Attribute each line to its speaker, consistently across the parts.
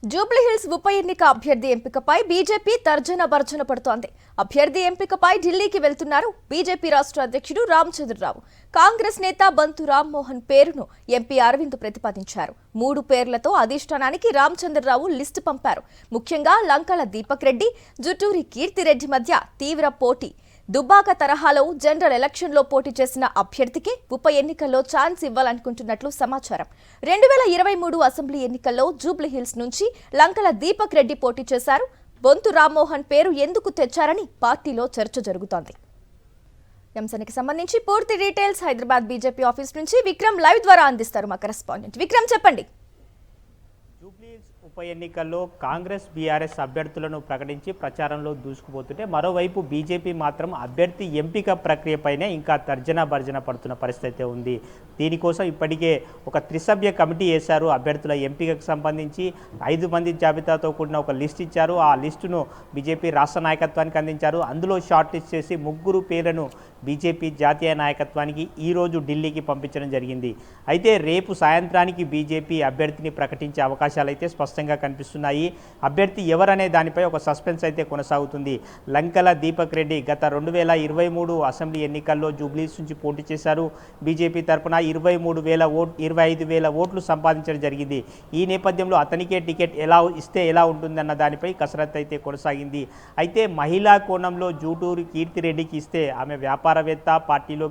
Speaker 1: జూబ్లీహిల్స్ ఉప ఎన్నిక అభ్యర్థి ఎంపికపై బీజేపీ తర్జన భర్జన పడుతోంది. అభ్యర్థి ఎంపికపై ఢిల్లీకి వెళ్తున్నారు బీజేపీ రాష్ట్ర అధ్యక్షుడు రామచంద్రరావు. కాంగ్రెస్ నేత బంతు రామ్మోహన్ పేరును ఎంపీ అరవింద్ ప్రతిపాదించారు. 3 పేర్లతో అధిష్టానానికి రామచంద్రరావు లిస్టు పంపారు. ముఖ్యంగా లంకల దీపక్ రెడ్డి, జుటూరి కీర్తిరెడ్డి మధ్య తీవ్ర పోటీ. దుబ్బాక తరహాలో జనరల్ ఎలక్షన్లో పోటీ చేసిన అభ్యర్థికి ఉప ఎన్నికల్లో ఛాన్స్ ఇవ్వాలనుకుంటున్నట్లు సమాచారం. 2023 అసెంబ్లీ ఎన్నికల్లో జూబ్లీహిల్స్ నుంచి లంకల దీపక్ రెడ్డి పోటీ చేశారు. బొంతు రామ్మోహన్ పేరు ఎందుకు తెచ్చారని పార్టీలో చర్చ జరుగుతోంది. అంశానికి సంబంధించి పూర్తి డీటెయిల్స్ హైదరాబాద్ బీజేపీ ఆఫీస్ నుంచి విక్రమ్ లైవ్ ద్వారా అందిస్తారు మా కరెస్పాండెంట్. విక్రమ్, చెప్పండి.
Speaker 2: జూబ్లీహిల్స్ ఉప ఎన్నికల్లో కాంగ్రెస్ బీఆర్ఎస్ అభ్యర్థులను ప్రకటించి ప్రచారంలో దూసుకుపోతుంటే మరోవైపు బీజేపీ మాత్రం అభ్యర్థి ఎంపిక ప్రక్రియపైనే ఇంకా తర్జన భర్జన పడుతున్న పరిస్థితి ఉంది. దీనికోసం ఇప్పటికే ఒక త్రిసభ్య కమిటీ వేశారు. అభ్యర్థుల ఎంపికకు సంబంధించి 5 మంది జాబితాతో కూడిన ఒక లిస్ట్ ఇచ్చారు. ఆ లిస్టును బీజేపీ రాష్ట్ర నాయకత్వానికి అందించారు. అందులో షార్ట్ లిస్ట్ చేసి 3 పేర్లను బీజేపీ జాతీయ నాయకత్వానికి ఈరోజు ఢిల్లీకి పంపించడం జరిగింది. అయితే రేపు సాయంత్రానికి బీజేపీ అభ్యర్థిని ప్రకటించే అవకాశాలు అయితే స్పష్టంగా కనిపిస్తున్నాయి. అభ్యర్థి ఎవరనే దానిపై ఒక సస్పెన్స్ అయితే కొనసాగుతుంది. లంకల దీపక్ రెడ్డి గత 2023 అసెంబ్లీ ఎన్నికల్లో జూబ్లీస్ నుంచి పోటీ చేశారు. బీజేపీ తరఫున 25,000 ఓట్లు సంపాదించడం జరిగింది. ఈ నేపథ్యంలో అతనికే టికెట్ ఎలా ఉంటుందన్న దానిపై కసరత్తు అయితే కొనసాగింది. అయితే మహిళా కోణంలో జూటూరి కీర్తిరెడ్డికి ఇస్తే ఆమె వ్యాపారవేత్త, పార్టీలో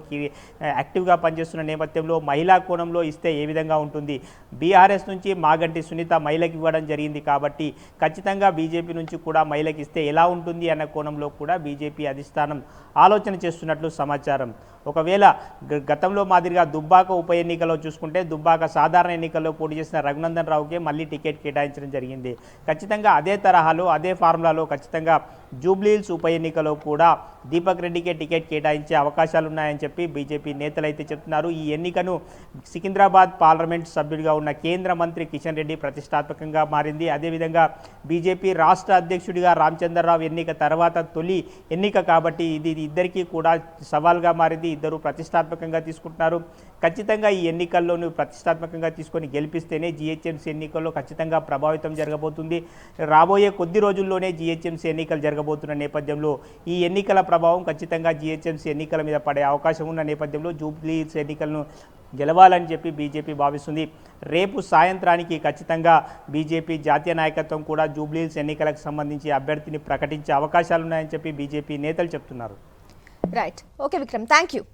Speaker 2: యాక్టివ్గా పనిచేస్తున్న నేపథ్యంలో మహిళా కోణంలో ఇస్తే ఏ విధంగా ఉంటుంది? బీఆర్ఎస్ నుంచి మాగంటి సునీత మహిళకి ఇవ్వడం జరిగింది కాబట్టి ఖచ్చితంగా బీజేపీ నుంచి కూడా మహిళకి ఇస్తే ఎలా ఉంటుంది అన్న కోణంలో కూడా బీజేపీ అధిష్టానం ఆలోచన చేస్తున్నట్లు సమాచారం. ఒకవేళ గతంలో మాదిరిగా దుబ్బాక ఉప ఎన్నికలో చూసుకుంటే దుబ్బాక సాధారణ ఎన్నికల్లో పోటీ చేసిన రఘునందన్ రావుకే మళ్ళీ టికెట్ కేటాయించడం జరిగింది. ఖచ్చితంగా అదే తరహాలో అదే ఫార్ములాలో ఖచ్చితంగా జూబ్లీహిల్స్ ఉప ఎన్నికలో కూడా దీపక్ రెడ్డికే టికెట్ కేటాయించే అవకాశాలు ఉన్నాయని చెప్పి బీజేపీ నేతలు అయితే చెప్తున్నారు. ఈ ఎన్నికను సికింద్రాబాద్ పార్లమెంట్ సభ్యుడిగా ఉన్న కేంద్ర మంత్రి కిషన్ రెడ్డి ప్రతిష్టాత్మకంగా మారింది. అదేవిధంగా బీజేపీ రాష్ట్ర అధ్యక్షుడిగా రామచంద్రరావు ఎన్నిక తర్వాత తొలి ఎన్నిక కాబట్టి ఇది ఇద్దరికీ కూడా సవాల్గా మారింది. ఇద్దరు ప్రతిష్టాత్మకంగా తీసుకుంటున్నారు. ఖచ్చితంగా ఈ ఎన్నికల్లోనూ ప్రతిష్టాత్మకంగా తీసుకొని గెలిపిస్తేనే జీహెచ్ఎంసీ ఎన్నికల్లో ఖచ్చితంగా ప్రభావితం జరగబోతుంది. రాబోయే కొద్ది రోజుల్లోనే జీహెచ్ఎంసీ ఎన్నికలు జరగబోతున్న నేపథ్యంలో ఈ ఎన్నికల ప్రభావం ఖచ్చితంగా జీహెచ్ఎంసీ ఎన్నికల మీద పడే అవకాశం ఉన్న నేపథ్యంలో జూబ్లీహిల్స్ ఎన్నికలను గెలవాలని చెప్పి బీజేపీ భావిస్తుంది. రేపు సాయంత్రానికి ఖచ్చితంగా బీజేపీ జాతీయ నాయకత్వం కూడా జూబ్లీహిల్స్ ఎన్నికలకు సంబంధించి అభ్యర్థిని ప్రకటించే అవకాశాలున్నాయని చెప్పి బీజేపీ నేతలు చెప్తున్నారు.
Speaker 1: Right, okay Vikram, thank you.